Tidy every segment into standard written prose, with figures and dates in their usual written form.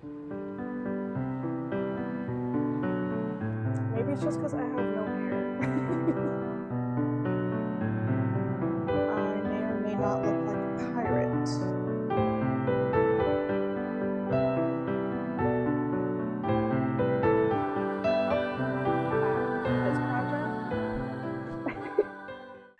Maybe it's just because I have no hair. I may or may not look like a pirate. This project.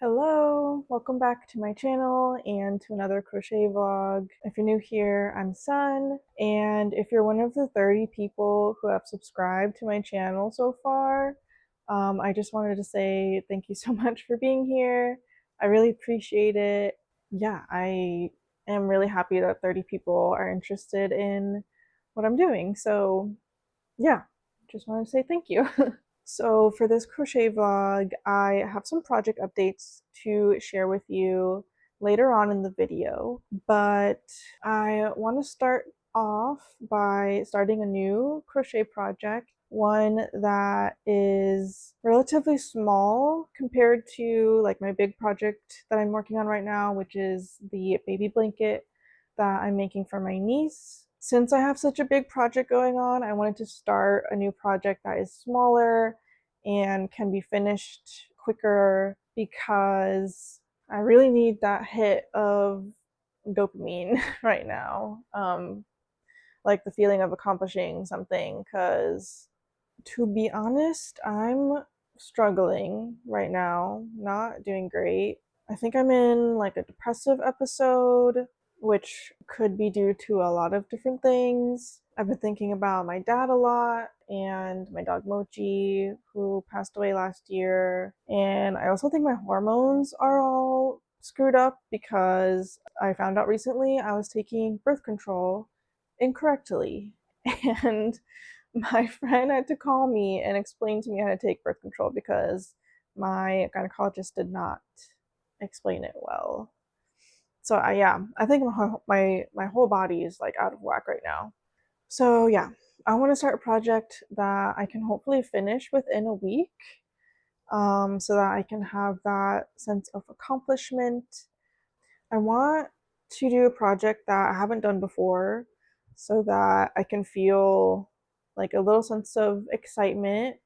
Hello, welcome back to my channel and to another crochet vlog. If you're new here, I'm Sun, and if you're one of the 30 people who have subscribed to my channel so far, I just wanted to say thank you so much for being here. I really appreciate it. Yeah, I am really happy that 30 people are interested in what I'm doing. So yeah, just wanted to say thank you. So for this crochet vlog, I have some project updates to share with you later on in the video, but I want to start off by starting a new crochet project, one that is relatively small compared to like my big project that I'm working on right now, which is the baby blanket that I'm making for my niece. Since I have such a big project going on, I wanted to start a new project that is smaller and can be finished quicker because I really need that hit of dopamine right now. Like the feeling of accomplishing something, because to be honest, I'm struggling right now, not doing great. I think I'm in like a depressive episode, which could be due to a lot of different things. I've been thinking about my dad a lot and my dog Mochi, who passed away last year. And I also think my hormones are all screwed up because I found out recently I was taking birth control incorrectly. And my friend had to call me and explain to me how to take birth control because my gynecologist did not explain it well. So I think my whole body is like out of whack right now. So yeah, I want to start a project that I can hopefully finish within a week, so that I can have that sense of accomplishment. I want to do a project that I haven't done before so that I can feel like a little sense of excitement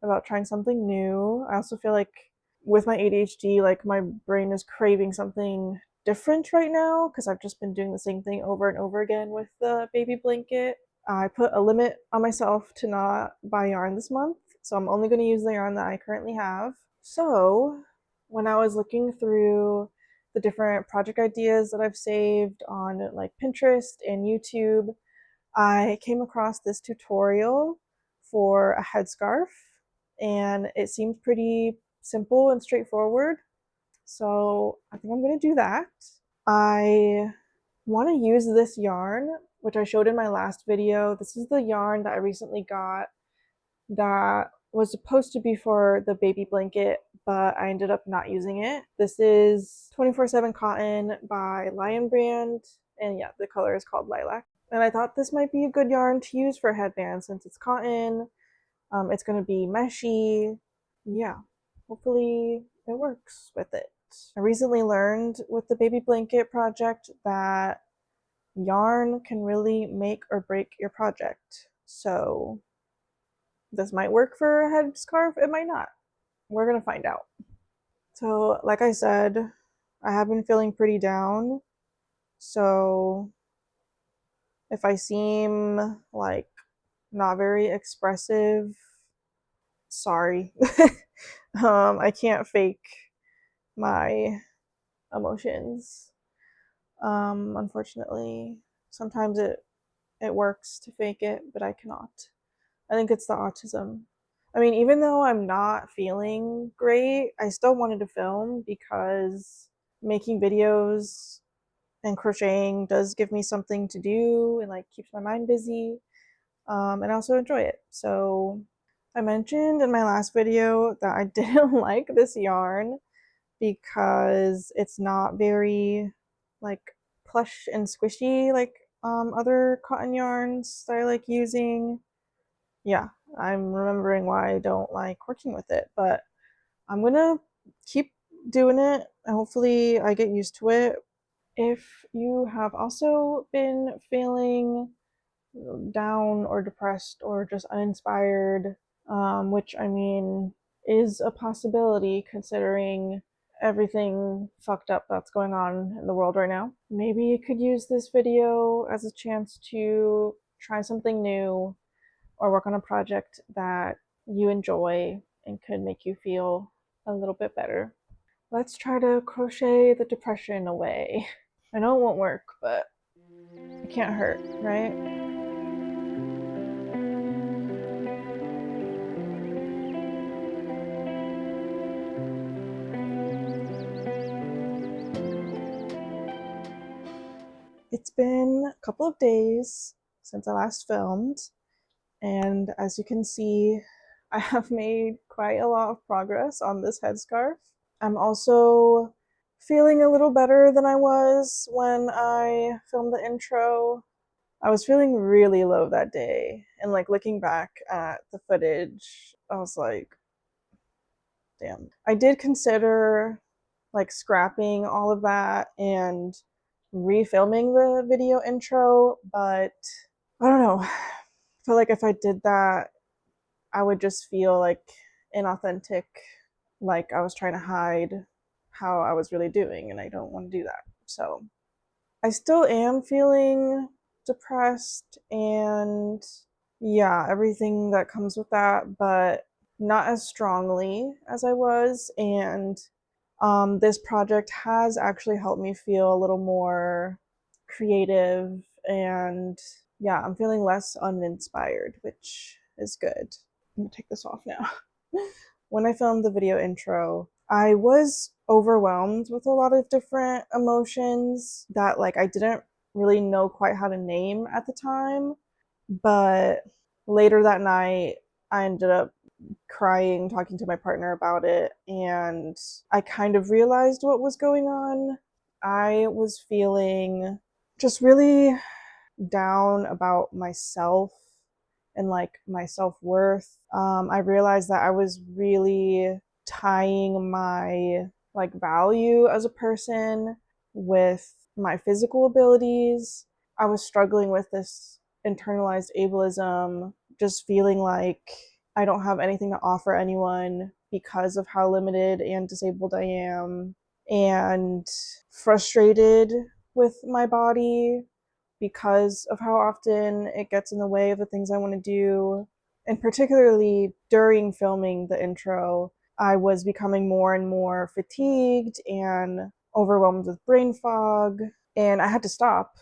about trying something new. I also feel like with my ADHD, like my brain is craving something different right now because I've just been doing the same thing over and over again with the baby blanket. I put a limit on myself to not buy yarn this month, so I'm only going to use the yarn that I currently have. So when I was looking through the different project ideas that I've saved on like Pinterest and YouTube, I came across this tutorial for a headscarf, and it seemed pretty simple and straightforward. So I think I'm going to do that. I want to use this yarn, which I showed in my last video. This is the yarn that I recently got that was supposed to be for the baby blanket, but I ended up not using it. This is 24/7 cotton by Lion Brand, and yeah, the color is called lilac. And I thought this might be a good yarn to use for a headband since it's cotton. It's going to be meshy. Yeah, hopefully it works with it. I recently learned with the baby blanket project that yarn can really make or break your project. So this might work for a headscarf, it might not. We're gonna find out. So, like I said, I have been feeling pretty down. So, if I seem like not very expressive, sorry. I can't fake my emotions. Unfortunately, sometimes it works to fake it, but I cannot. I think it's the autism. I mean, even though I'm not feeling great, I still wanted to film because making videos and crocheting does give me something to do and like keeps my mind busy. And I also enjoy it. So I mentioned in my last video that I didn't like this yarn because it's not very like plush and squishy like other cotton yarns that I like using. Yeah, I'm remembering why I don't like working with it, but I'm gonna keep doing it and hopefully I get used to it. If you have also been feeling down or depressed or just uninspired, which I mean is a possibility considering everything fucked up that's going on in the world right now. Maybe you could use this video as a chance to try something new or work on a project that you enjoy and could make you feel a little bit better. Let's try to crochet the depression away. I know it won't work, but it can't hurt, right? It's been a couple of days since I last filmed, and as you can see, I have made quite a lot of progress on this headscarf. I'm also feeling a little better than I was when I filmed the intro. I was feeling really low that day, and like looking back at the footage, I was like, damn. I did consider like scrapping all of that and refilming the video intro, but I don't know. I feel like if I did that, I would just feel like inauthentic, like I was trying to hide how I was really doing, and I don't want to do that. So I still am feeling depressed and yeah, everything that comes with that, but not as strongly as I was. And this project has actually helped me feel a little more creative, and yeah, I'm feeling less uninspired, which is good. I'm gonna take this off now. When I filmed the video intro, I was overwhelmed with a lot of different emotions that like I didn't really know quite how to name at the time, but later that night I ended up crying, talking to my partner about it, and I kind of realized what was going on. I was feeling just really down about myself and like my self-worth. I realized that I was really tying my like value as a person with my physical abilities. I was struggling with this internalized ableism, just feeling like I don't have anything to offer anyone because of how limited and disabled I am, and frustrated with my body because of how often it gets in the way of the things I want to do. And particularly during filming the intro, I was becoming more and more fatigued and overwhelmed with brain fog, and I had to stop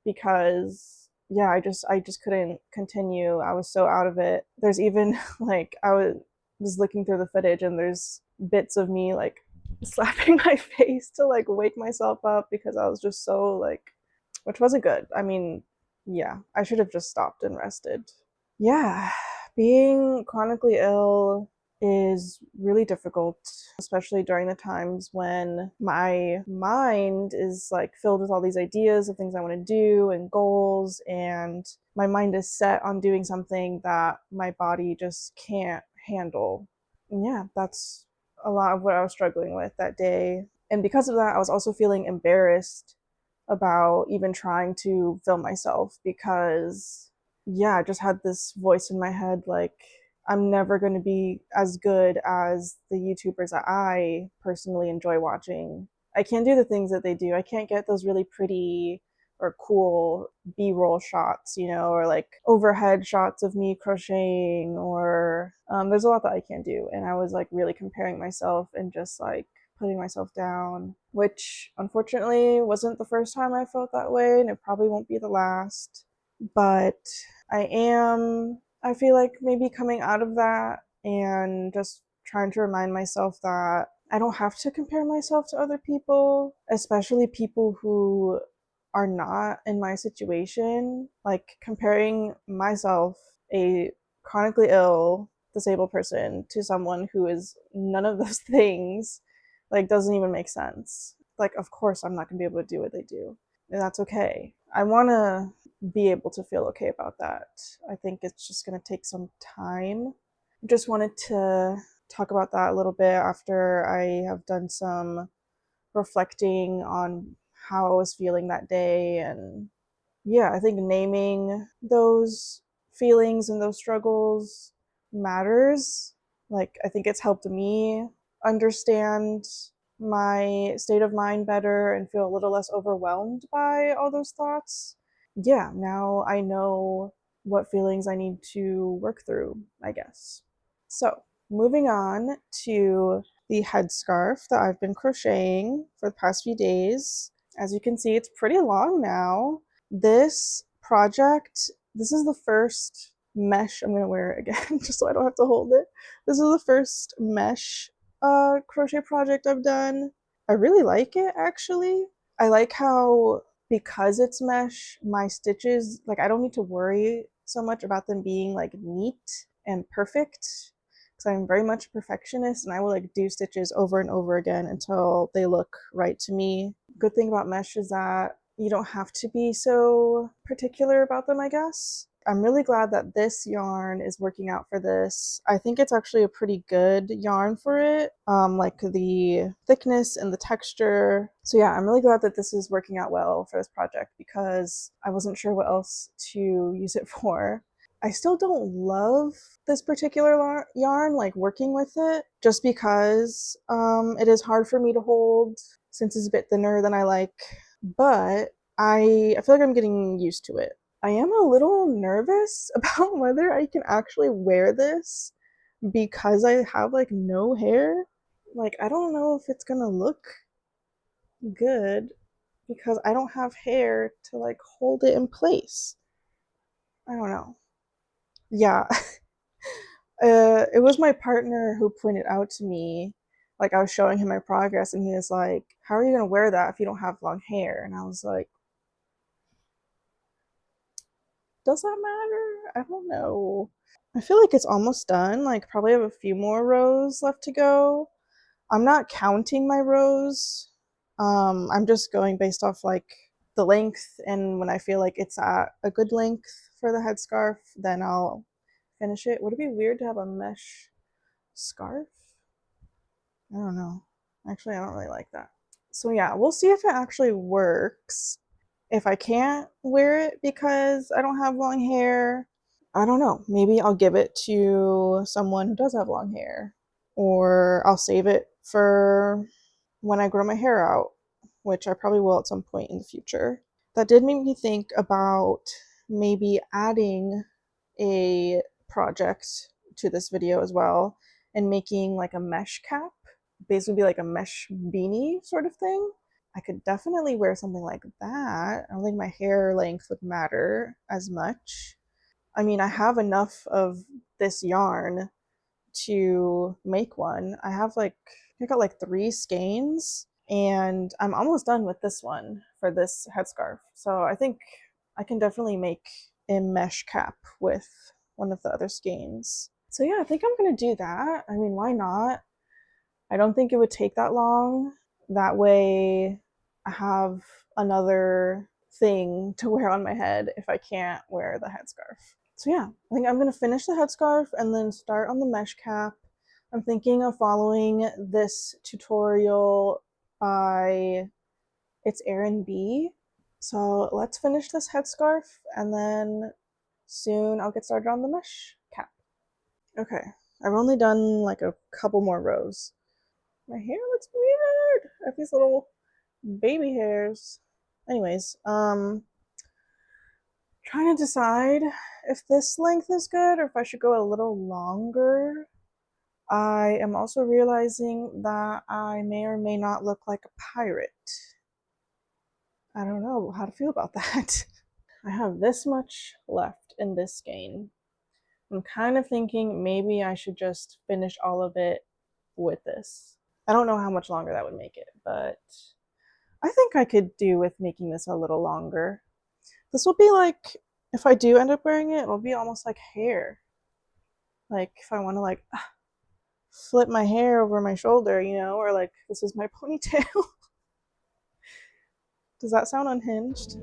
because yeah, I just couldn't continue. I was so out of it. There's even like I was looking through the footage and there's bits of me like slapping my face to like wake myself up because I was just so like, which wasn't good. I mean, yeah, I should have just stopped and rested. Yeah, being chronically ill is really difficult, especially during the times when my mind is like filled with all these ideas of things I want to do and goals, and my mind is set on doing something that my body just can't handle. And yeah, that's a lot of what I was struggling with that day. And because of that, I was also feeling embarrassed about even trying to film myself because yeah, I just had this voice in my head like I'm never going to be as good as the YouTubers that I personally enjoy watching. I can't do the things that they do. I can't get those really pretty or cool B-roll shots, you know, or like overhead shots of me crocheting, or there's a lot that I can't do. And I was like really comparing myself and just like putting myself down, which unfortunately wasn't the first time I felt that way, and it probably won't be the last. But I feel like maybe coming out of that and just trying to remind myself that I don't have to compare myself to other people, especially people who are not in my situation. Like comparing myself, a chronically ill, disabled person, to someone who is none of those things, like doesn't even make sense. Like, of course, I'm not gonna be able to do what they do, and that's okay. I want to be able to feel okay about that. I think it's just going to take some time. I just wanted to talk about that a little bit after I have done some reflecting on how I was feeling that day and yeah, I think naming those feelings and those struggles matters. Like, I think it's helped me understand my state of mind better and feel a little less overwhelmed by all those thoughts. Yeah, now I know what feelings I need to work through, I guess. So, moving on to the headscarf that I've been crocheting for the past few days. As you can see, it's pretty long now. This project, this is the first mesh, I'm going to wear it again just so I don't have to hold it. This is the first mesh crochet project I've done. I really like it, actually. I like how, because it's mesh, my stitches, like, I don't need to worry so much about them being like neat and perfect, because I'm very much a perfectionist and I will like do stitches over and over again until they look right to me. Good thing about mesh is that you don't have to be so particular about them, I guess. I'm really glad that this yarn is working out for this. I think it's actually a pretty good yarn for it, like the thickness and the texture. So yeah, I'm really glad that this is working out well for this project because I wasn't sure what else to use it for. I still don't love this particular yarn, like working with it, just because it is hard for me to hold since it's a bit thinner than I like, but I feel like I'm getting used to it. I am a little nervous about whether I can actually wear this because I have like no hair. Like, I don't know if it's gonna look good because I don't have hair to like hold it in place. I don't know. Yeah. It was my partner who pointed out to me, like, I was showing him my progress and he was like, how are you gonna wear that if you don't have long hair? And I was like, does that matter? I don't know. I feel like it's almost done. Like, probably have a few more rows left to go. I'm not counting my rows. I'm just going based off like the length, and when I feel like it's at a good length for the headscarf, then I'll finish it. Would it be weird to have a mesh scarf? I don't know. Actually, I don't really like that. So yeah, we'll see if it actually works. If I can't wear it because I don't have long hair, I don't know. Maybe I'll give it to someone who does have long hair, or I'll save it for when I grow my hair out, which I probably will at some point in the future. That did make me think about maybe adding a project to this video as well and making like a mesh cap. Basically be like a mesh beanie sort of thing. I could definitely wear something like that. I don't think my hair length would matter as much. I mean, I have enough of this yarn to make one. I got like 3 skeins and I'm almost done with this one for this headscarf. So I think I can definitely make a mesh cap with one of the other skeins. So yeah, I think I'm gonna do that. I mean, why not? I don't think it would take that long. That way I have another thing to wear on my head if I can't wear the headscarf. So yeah, I think I'm gonna finish the headscarf and then start on the mesh cap. I'm thinking of following this tutorial by, it's Erin B. So let's finish this headscarf and then soon I'll get started on the mesh cap. Okay, I've only done like a couple more rows. My hair looks weird. I have these little baby hairs. Anyways, trying to decide if this length is good or if I should go a little longer. I am also realizing that I may or may not look like a pirate. I don't know how to feel about that. I have this much left in this skein. I'm kind of thinking maybe I should just finish all of it with this. I don't know how much longer that would make it, but I think I could do with making this a little longer. This will be like, if I do end up wearing it, it'll be almost like hair. Like if I want to like flip my hair over my shoulder, you know, or like this is my ponytail. Does that sound unhinged?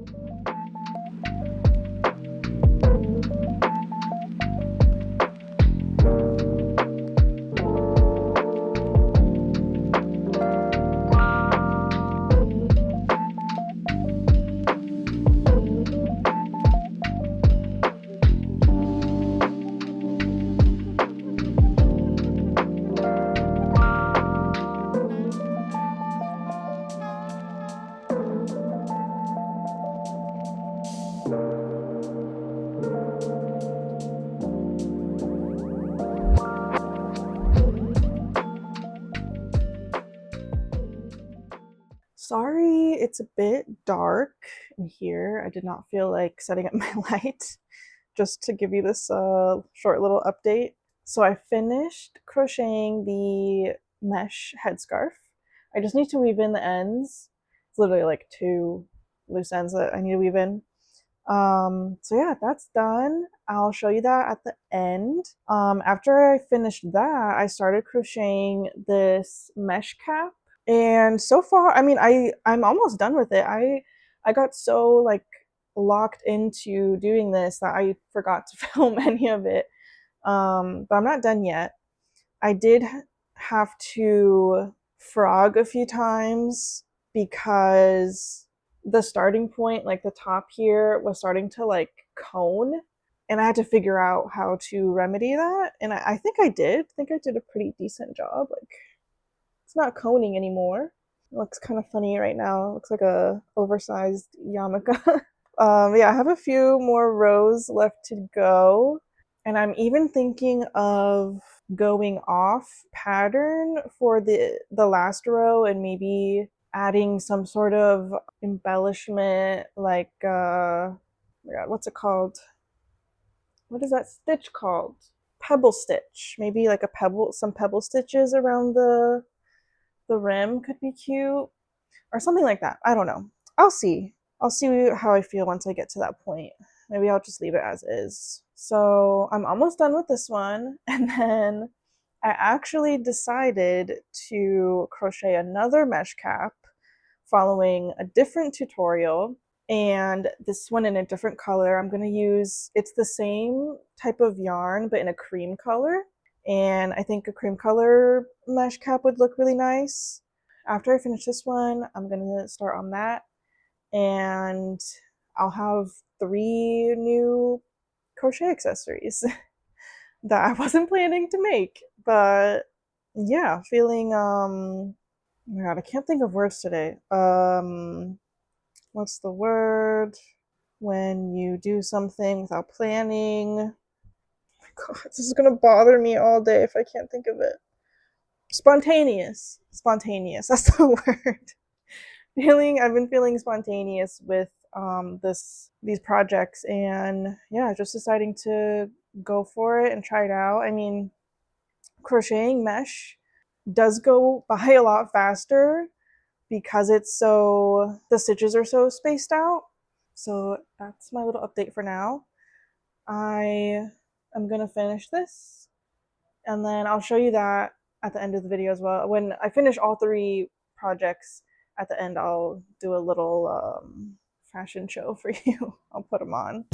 it's a bit dark in here. I did not feel like setting up my light just to give you this short little update. So I finished crocheting the mesh headscarf. I just need to weave in the ends. It's literally like 2 loose ends that I need to weave in. So yeah, that's done. I'll show you that at the end. After I finished that, I started crocheting this mesh cap. And so far, I mean, I'm almost done with it. I got so like locked into doing this that I forgot to film any of it. But I'm not done yet. I did have to frog a few times because the starting point, like the top here, was starting to like cone, and I had to figure out how to remedy that. And I think I did. I think I did a pretty decent job. Like, it's not coning anymore. It looks kind of funny right now. It looks like a oversized yarmulke. Yeah, I have a few more rows left to go. And I'm even thinking of going off pattern for the last row and maybe adding some sort of embellishment, like oh my god, what's it called? What is that stitch called? Pebble stitch. Maybe like some pebble stitches around the rim could be cute, or something like that. I don't know. I'll see. I'll see how I feel once I get to that point. Maybe I'll just leave it as is. So I'm almost done with this one, and then I actually decided to crochet another mesh cap following a different tutorial, and this one in a different color. I'm going to use, it's the same type of yarn but in a cream color, and I think a cream color mesh cap would look really nice. After I finish this one, I'm going to start on that, and I'll have 3 new crochet accessories that I wasn't planning to make. But yeah, feeling oh my god, I can't think of words today. What's the word when you do something without planning? Oh my god, this is gonna bother me all day if I can't think of it. Spontaneous. Spontaneous, that's the word. I've been feeling spontaneous with these projects, and yeah, just deciding to go for it and try it out. I mean, crocheting mesh does go by a lot faster because the stitches are so spaced out. So that's my little update for now. I am gonna finish this, and then I'll show you that at the end of the video as well. When I finish all 3 projects, at the end I'll do a little fashion show for you. I'll put them on.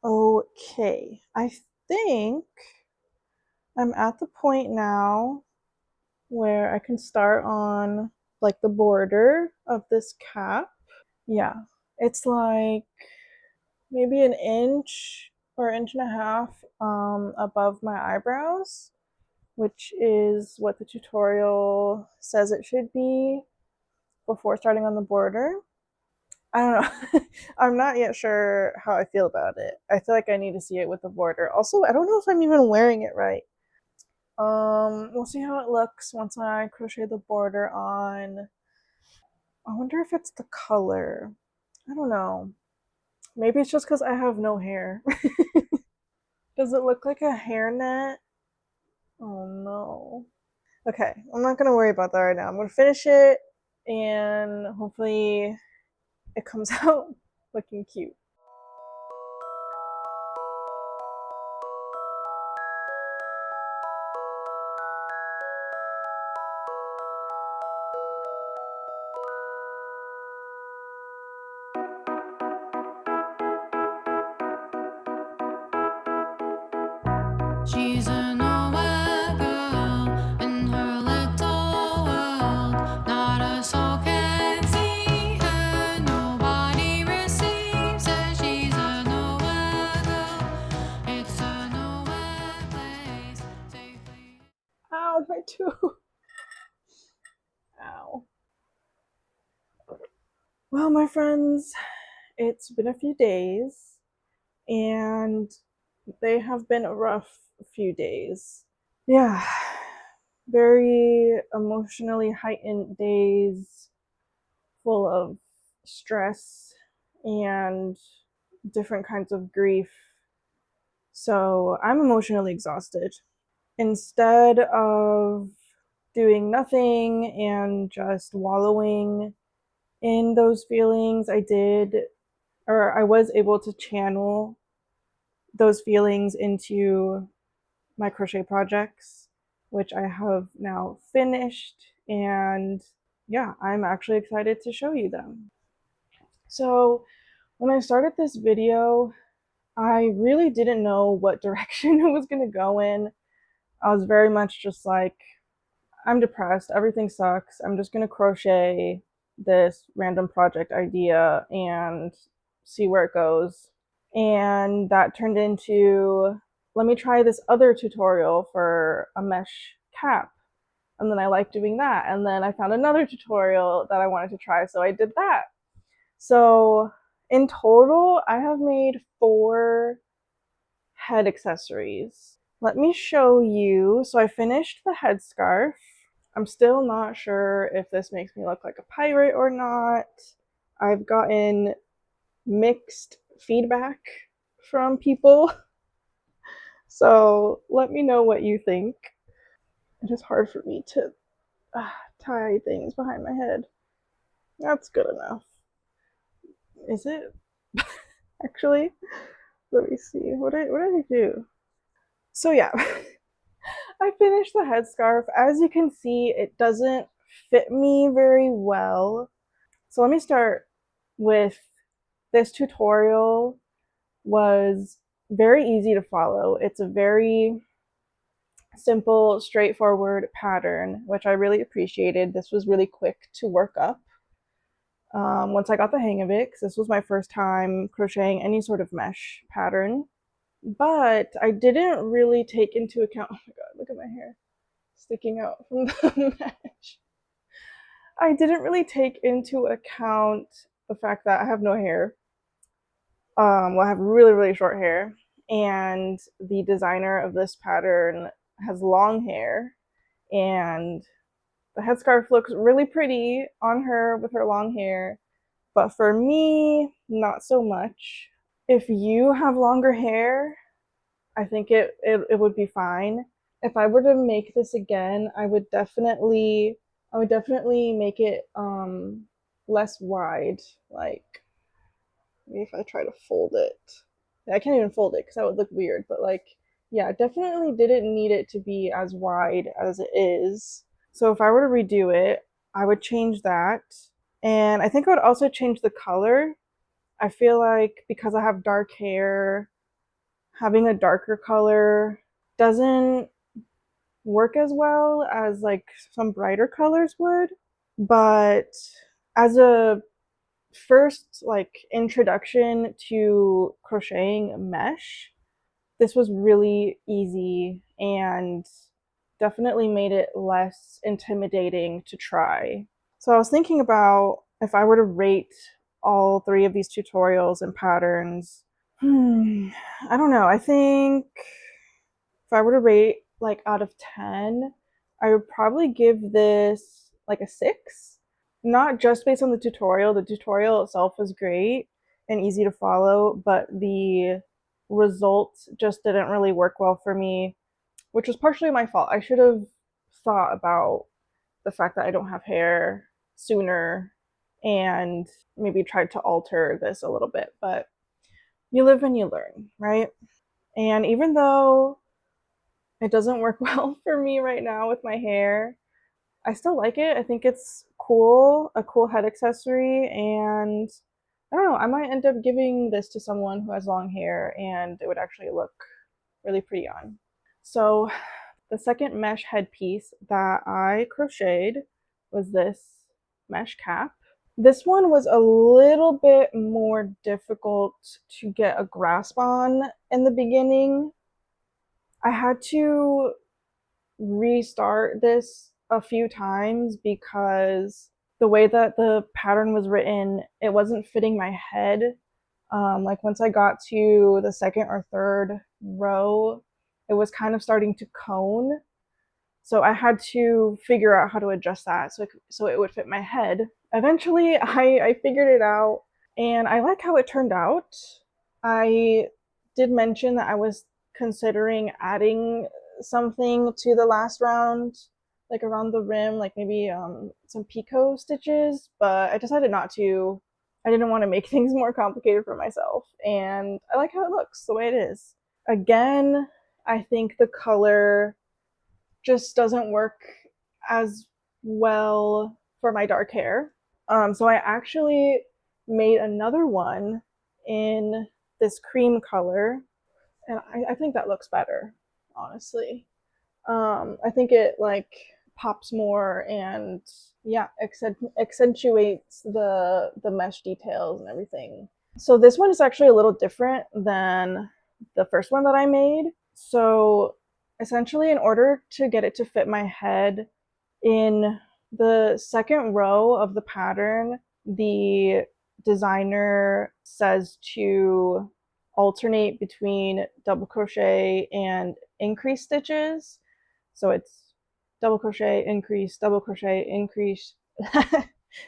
Okay, I think I'm at the point now where I can start on like the border of this cap. Yeah, it's like maybe an inch or inch and a half above my eyebrows, which is what the tutorial says it should be before starting on the border. I don't know. I'm not yet sure how I feel about it. I feel like I need to see it with the border. Also, I don't know if I'm even wearing it right. We'll see how it looks once I crochet the border on. I wonder if it's the color. I don't know. Maybe it's just because I have no hair. Does it look like a hairnet? Oh no. Okay, I'm not gonna worry about that right now. I'm gonna finish it, and hopefully it comes out looking cute. She's a nowhere girl in her little world. Not a soul can see her, nobody receives found my tooth. Ow. Well, my friends, it's been a few days and they have been a rough few days. Yeah, very emotionally heightened days full of stress and different kinds of grief. So I'm emotionally exhausted. Instead of doing nothing and just wallowing in those feelings, I was able to channel those feelings into my crochet projects, which I have now finished. And yeah, I'm actually excited to show you them. So when I started this video, I really didn't know what direction it was going to go in. I was very much just like, I'm depressed, everything sucks, I'm just going to crochet this random project idea and see where it goes. And that turned into, let me try this other tutorial for a mesh cap. And then I liked doing that. And then I found another tutorial that I wanted to try, so I did that. So in total, I have made 4 head accessories. Let me show you. So I finished the headscarf. I'm still not sure if this makes me look like a pirate or not. I've gotten mixed feedback from people. So let me know what you think. It is hard for me to tie things behind my head. That's good enough. Is it? Actually, let me see. What did I do? So yeah, I finished the headscarf. As you can see, it doesn't fit me very well. So let me start with this tutorial. Was very easy to follow. It's a very simple, straightforward pattern, which I really appreciated. This was really quick to work up. Once I got the hang of it, because this was my first time crocheting any sort of mesh pattern. But I didn't really take into account, oh my god, look at my hair sticking out from the mesh. I didn't really take into account the fact that I have no hair. Well, I have really, really short hair, and the designer of this pattern has long hair, and the headscarf looks really pretty on her with her long hair, but for me, not so much. If you have longer hair, I think it would be fine. If I were to make this again, I would definitely make it less wide. Like maybe if I try to fold it. I can't even fold it because that would look weird, but like yeah, definitely didn't need it to be as wide as it is. So if I were to redo it, I would change that. And I think I would also change the color. I feel like because I have dark hair, having a darker color doesn't work as well as like some brighter colors would. But as a first like introduction to crocheting mesh, this was really easy and definitely made it less intimidating to try. So I was thinking about if I were to rate all 3 of these tutorials and patterns, I don't know. I think if I were to rate like out of 10, I would probably give this like a 6. Not just based on the tutorial. The tutorial itself was great and easy to follow, but the results just didn't really work well for me, which was partially my fault. I should have thought about the fact that I don't have hair sooner and maybe tried to alter this a little bit, but you live and you learn, right? And even though it doesn't work well for me right now with my hair, I still like it. I think it's cool, a cool head accessory, and I don't know, I might end up giving this to someone who has long hair and it would actually look really pretty on. So the second mesh headpiece that I crocheted was this mesh cap. This one was a little bit more difficult to get a grasp on in the beginning. I had to restart this a few times because the way that the pattern was written, it wasn't fitting my head. Like once I got to the second or third row, it was kind of starting to cone. So I had to figure out how to adjust that so it would fit my head. Eventually, I figured it out, and I like how it turned out. I did mention that I was considering adding something to the last round, like around the rim, like maybe some picot stitches, but I decided not to. I didn't want to make things more complicated for myself, and I like how it looks the way it is. Again, I think the color just doesn't work as well for my dark hair. So I actually made another one in this cream color, and I think that looks better, honestly. I think it like pops more and yeah, accentuates the mesh details and everything. So this one is actually a little different than the first one that I made. So essentially, in order to get it to fit my head, in the second row of the pattern, the designer says to alternate between double crochet and increase stitches. So it's double crochet, increase, double crochet, increase,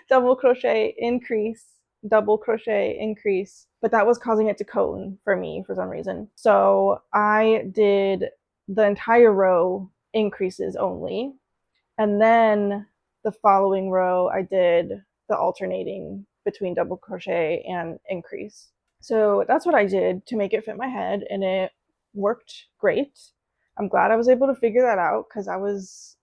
double crochet, increase, double crochet, increase. But that was causing it to cone for me for some reason. So I did the entire row increases only. And then the following row, I did the alternating between double crochet and increase. So that's what I did to make it fit my head, and it worked great. I'm glad I was able to figure that out because I was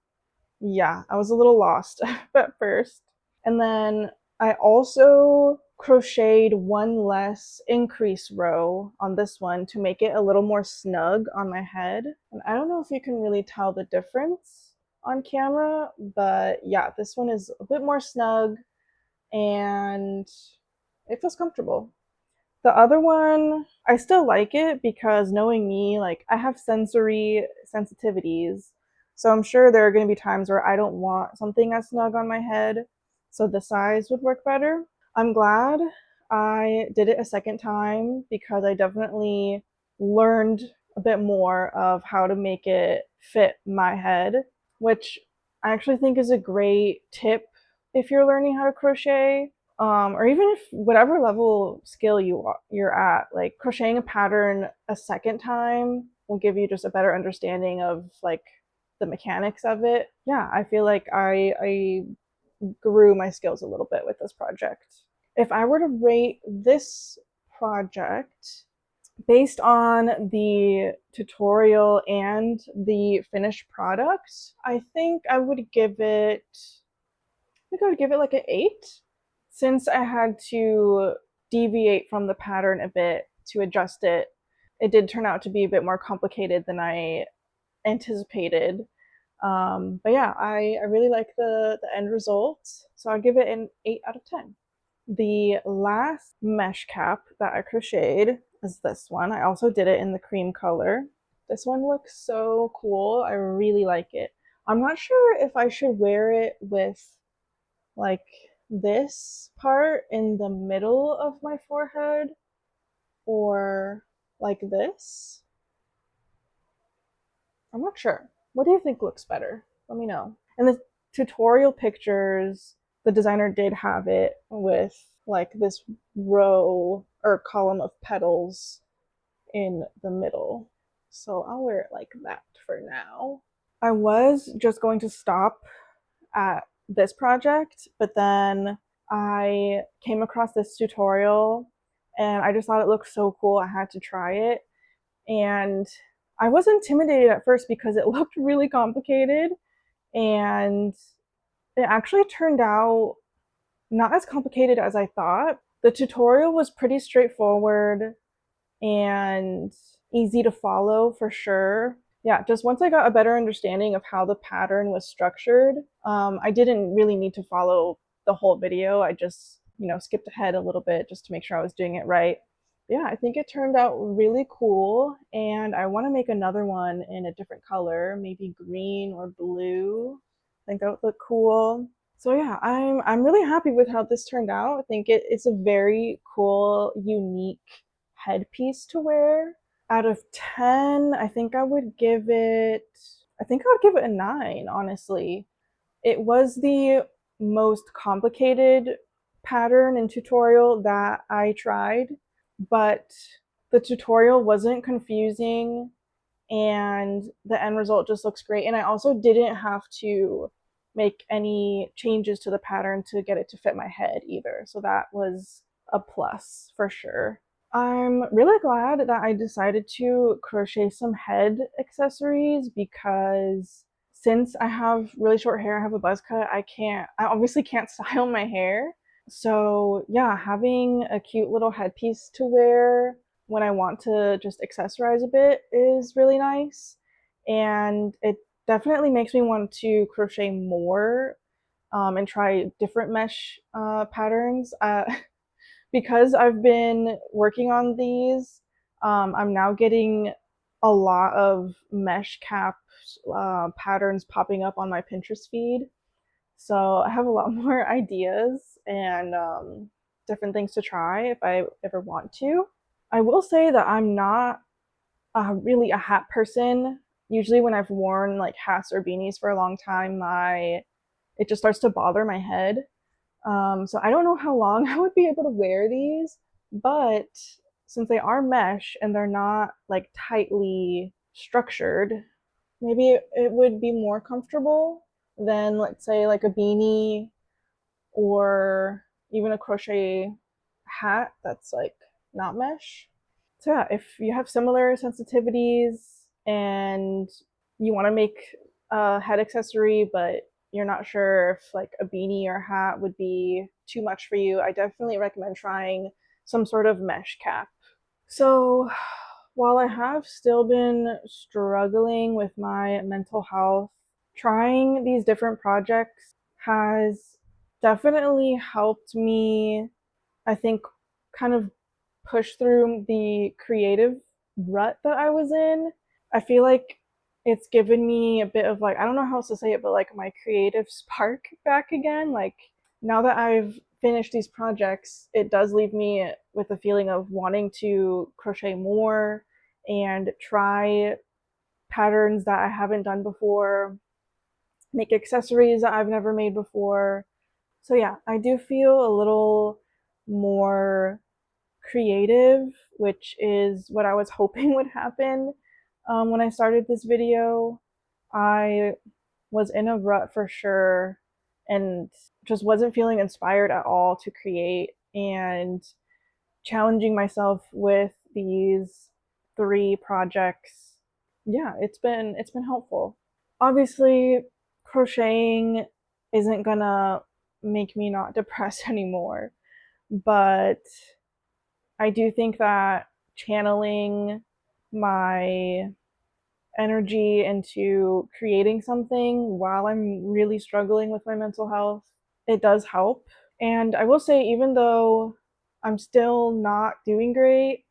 a little lost at first. And then I also crocheted one less increase row on this one to make it a little more snug on my head. And I don't know if you can really tell the difference on camera, but yeah, this one is a bit more snug and it feels comfortable. The other one, I still like it because knowing me, like I have sensory sensitivities. So I'm sure there are going to be times where I don't want something as snug on my head. So the size would work better. I'm glad I did it a second time because I definitely learned a bit more of how to make it fit my head, which I actually think is a great tip if you're learning how to crochet, or even if whatever level skill you're at, like crocheting a pattern a second time will give you just a better understanding of like the mechanics of it. Yeah, I feel like I grew my skills a little bit with this project. If I were to rate this project based on the tutorial and the finished product, I think I would give it like an 8, since I had to deviate from the pattern a bit to adjust it. It did turn out to be a bit more complicated than I anticipated. But yeah, I really like the end result. So I'll give it an 8 out of 10. The last mesh cap that I crocheted is this one. I also did it in the cream color. This one looks so cool. I really like it. I'm not sure if I should wear it with like this part in the middle of my forehead or like this. I'm not sure. What do you think looks better? Let me know. In the tutorial pictures, the designer did have it with like this row or column of petals in the middle. So I'll wear it like that for now. I was just going to stop at this project, but then I came across this tutorial and I just thought it looked so cool. I had to try it. And I was intimidated at first because it looked really complicated, and it actually turned out not as complicated as I thought. The tutorial was pretty straightforward and easy to follow for sure. Yeah, just once I got a better understanding of how the pattern was structured, I didn't really need to follow the whole video. I just, skipped ahead a little bit just to make sure I was doing it right. yeah, I think it turned out really cool, and I want to make another one in a different color, maybe green or blue. I think that would look cool. So yeah, I'm really happy with how this turned out. I think it's a very cool, unique headpiece to wear. Out of 10, I think I would give it a 9, honestly. It was the most complicated pattern and tutorial that I tried, but the tutorial wasn't confusing and the end result just looks great. And I also didn't have to make any changes to the pattern to get it to fit my head either. So that was a plus for sure. I'm really glad that I decided to crochet some head accessories because since I have really short hair, I have a buzz cut, I obviously can't style my hair. So, yeah, having a cute little headpiece to wear when I want to just accessorize a bit is really nice. And it definitely makes me want to crochet more and try different mesh patterns. Because I've been working on these, I'm now getting a lot of mesh cap patterns popping up on my Pinterest feed. So I have a lot more ideas and different things to try if I ever want to. I will say that I'm not really a hat person. Usually, when I've worn like hats or beanies for a long time, my it just starts to bother my head. So I don't know how long I would be able to wear these, but since they are mesh and they're not like tightly structured, maybe it would be more comfortable than, let's say, like a beanie or even a crochet hat that's like not mesh. So yeah, if you have similar sensitivities and you want to make a head accessory, but you're not sure if like a beanie or hat would be too much for you, I definitely recommend trying some sort of mesh cap. So while I have still been struggling with my mental health, trying these different projects has definitely helped me, I think, kind of push through the creative rut that I was in. I feel like it's given me a bit of like, I don't know how else to say it, but like my creative spark back again. Like now that I've finished these projects, it does leave me with a feeling of wanting to crochet more and try patterns that I haven't done before, make accessories that I've never made before. So yeah, I do feel a little more creative, which is what I was hoping would happen when I started this video. I was in a rut for sure and just wasn't feeling inspired at all to create, and challenging myself with these 3 projects, yeah, it's been helpful. Obviously, crocheting isn't gonna make me not depressed anymore, but I do think that channeling my energy into creating something while I'm really struggling with my mental health, it does help. And I will say, even though I'm still not doing great,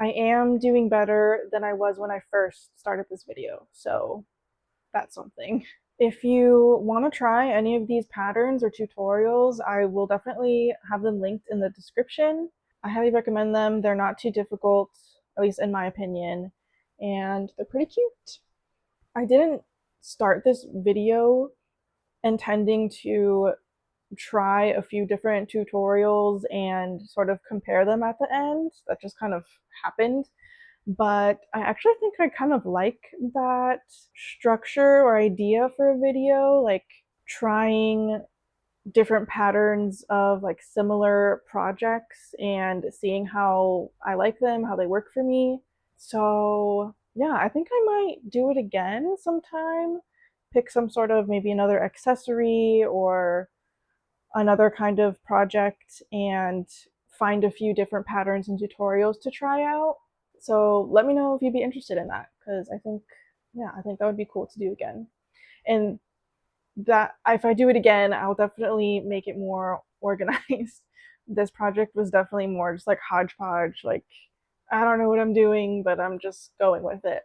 I am doing better than I was when I first started this video. So that's something. If you want to try any of these patterns or tutorials, I will definitely have them linked in the description. I highly recommend them. They're not too difficult, at least in my opinion, and they're pretty cute. I didn't start this video intending to try a few different tutorials and sort of compare them at the end. That just kind of happened. But I actually think I kind of like that structure or idea for a video, like trying different patterns of like similar projects and seeing how I like them, how they work for me. So, yeah, I think I might do it again sometime. Pick some sort of maybe another accessory or another kind of project and find a few different patterns and tutorials to try out. So let me know if you'd be interested in that, because I think that would be cool to do again. And that if I do it again, I'll definitely make it more organized this project was definitely more just like hodgepodge, like I don't know what I'm doing, but I'm just going with it.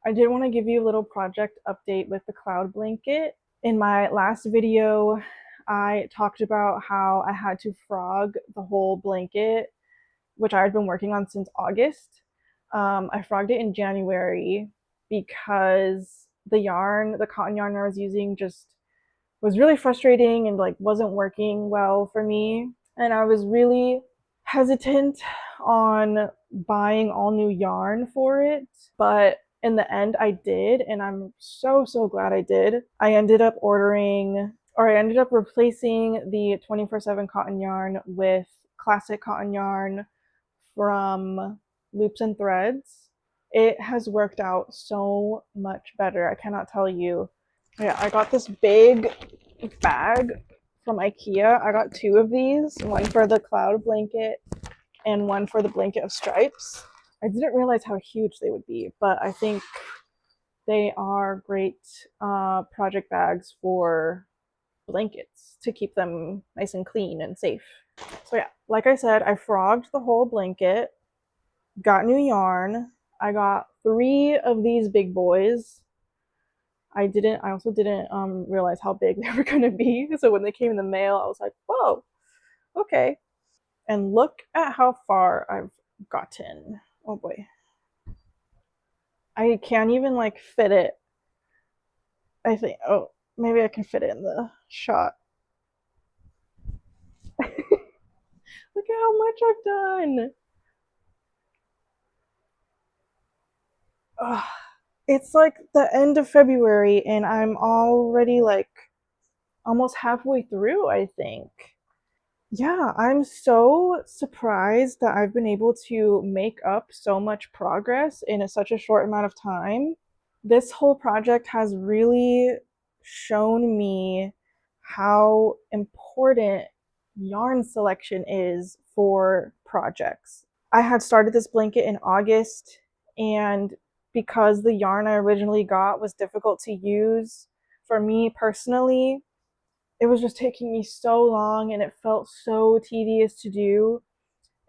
I did want to give you a little project update with the cloud blanket. In my last video, I talked about how I had to frog the whole blanket, which I had been working on since August. I frogged it in January because the cotton yarn I was using just was really frustrating and like wasn't working well for me. And I was really hesitant on buying all new yarn for it, but in the end I did, and I'm so glad I did. I ended up replacing the 24/7 cotton yarn with classic cotton yarn from Loops and Threads. It has worked out so much better. I cannot tell you. Yeah, I got this big bag from IKEA. I got two of these, one for the cloud blanket and one for the blanket of stripes. I didn't realize how huge they would be, but I think they are great project bags for blankets to keep them nice and clean and safe. So yeah, like I said, I frogged the whole blanket, got new yarn. I got 3 of these big boys. I also didn't realize how big they were gonna be. So when they came in the mail, I was like, whoa, okay. And look at how far I've gotten. Oh boy. I can't even like fit it. I think, oh, maybe I can fit it in the shot. Look at how much I've done. Ugh. It's like the end of February and I'm already like almost halfway through, I think. Yeah, I'm so surprised that I've been able to make up so much progress in such a short amount of time. This whole project has really shown me how important yarn selection is for projects. I had started this blanket in August, and because the yarn I originally got was difficult to use for me personally, it was just taking me so long and it felt so tedious to do.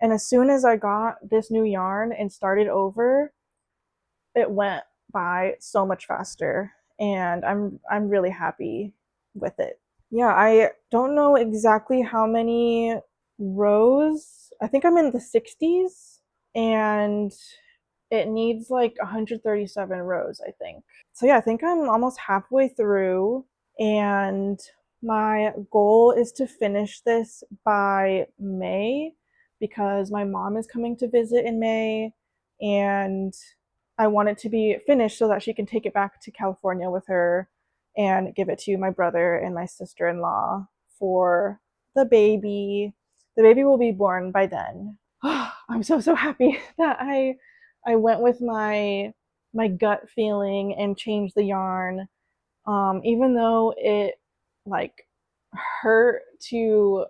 And as soon as I got this new yarn and started over, it went by so much faster, and I'm really happy with it. Yeah, I don't know exactly how many rows. I think I'm in the 60s, and it needs like 137 rows, I think. So yeah, I think I'm almost halfway through, and my goal is to finish this by May because my mom is coming to visit in May, and I want it to be finished so that she can take it back to California with her and give it to my brother and my sister-in-law for the baby. The baby will be born by then. I'm so happy that I went with my gut feeling and changed the yarn. Even though it like hurt to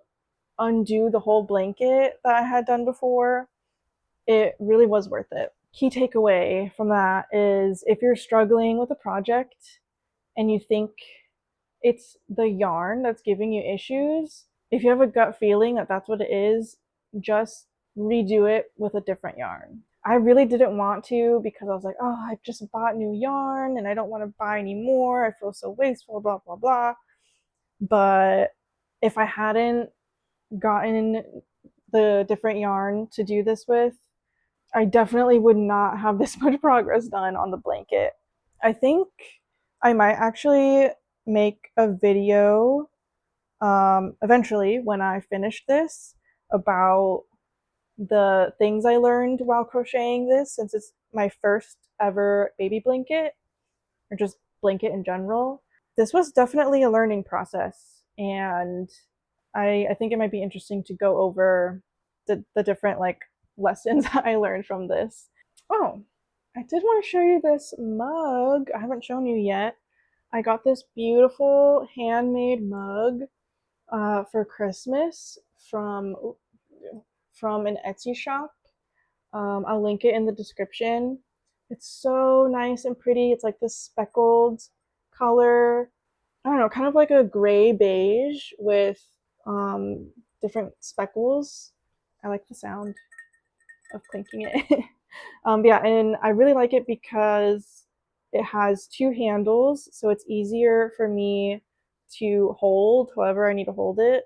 undo the whole blanket that I had done before, it really was worth it. Key takeaway from that is if you're struggling with a project and you think it's the yarn that's giving you issues, if you have a gut feeling that that's what it is, just redo it with a different yarn. I really didn't want to because I was like, oh, I just bought new yarn and I don't want to buy any more. I feel so wasteful, blah, blah, blah. But if I hadn't gotten the different yarn to do this with, I definitely would not have this much progress done on the blanket. I think I might actually make a video eventually when I finish this about the things I learned while crocheting this, since it's my first ever baby blanket or just blanket in general. This was definitely a learning process, and I think it might be interesting to go over the different like lessons I learned from this. Oh, I did want to show you this mug. I haven't shown you yet. I got this beautiful handmade mug for Christmas from an Etsy shop. I'll link it in the description. It's so nice and pretty. It's like this speckled color. I don't know, kind of like a gray beige with different speckles. I like the sound of clinking it. Yeah, and I really like it because it has two handles, so it's easier for me to hold however I need to hold it.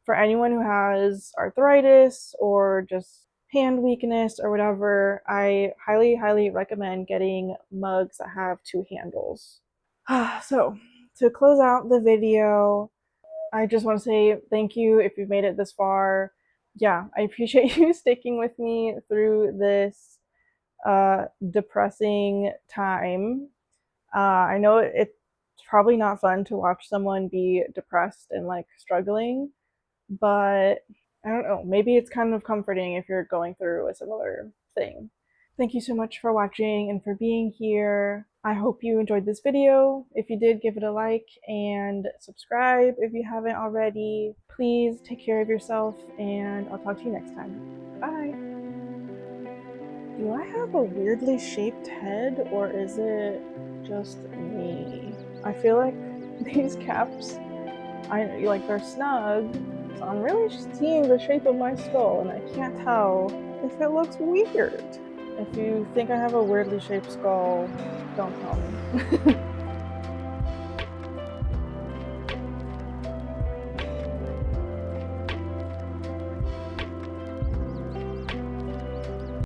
For anyone who has arthritis or just hand weakness or whatever, I highly, highly recommend getting mugs that have two handles. So, to close out the video, I just want to say thank you if you've made it this far. Yeah, I appreciate you sticking with me through this depressing time. I know it's probably not fun to watch someone be depressed and like struggling, but I don't know, maybe it's kind of comforting if you're going through a similar thing. Thank you so much for watching and for being here. I hope you enjoyed this video. If you did, give it a like and subscribe if you haven't already. Please take care of yourself, and I'll talk to you next time. Bye! Do I have a weirdly shaped head, or is it just me? I feel like these caps, they're snug, so I'm really seeing the shape of my skull, and I can't tell if it looks weird. If you think I have a weirdly shaped skull, don't tell me.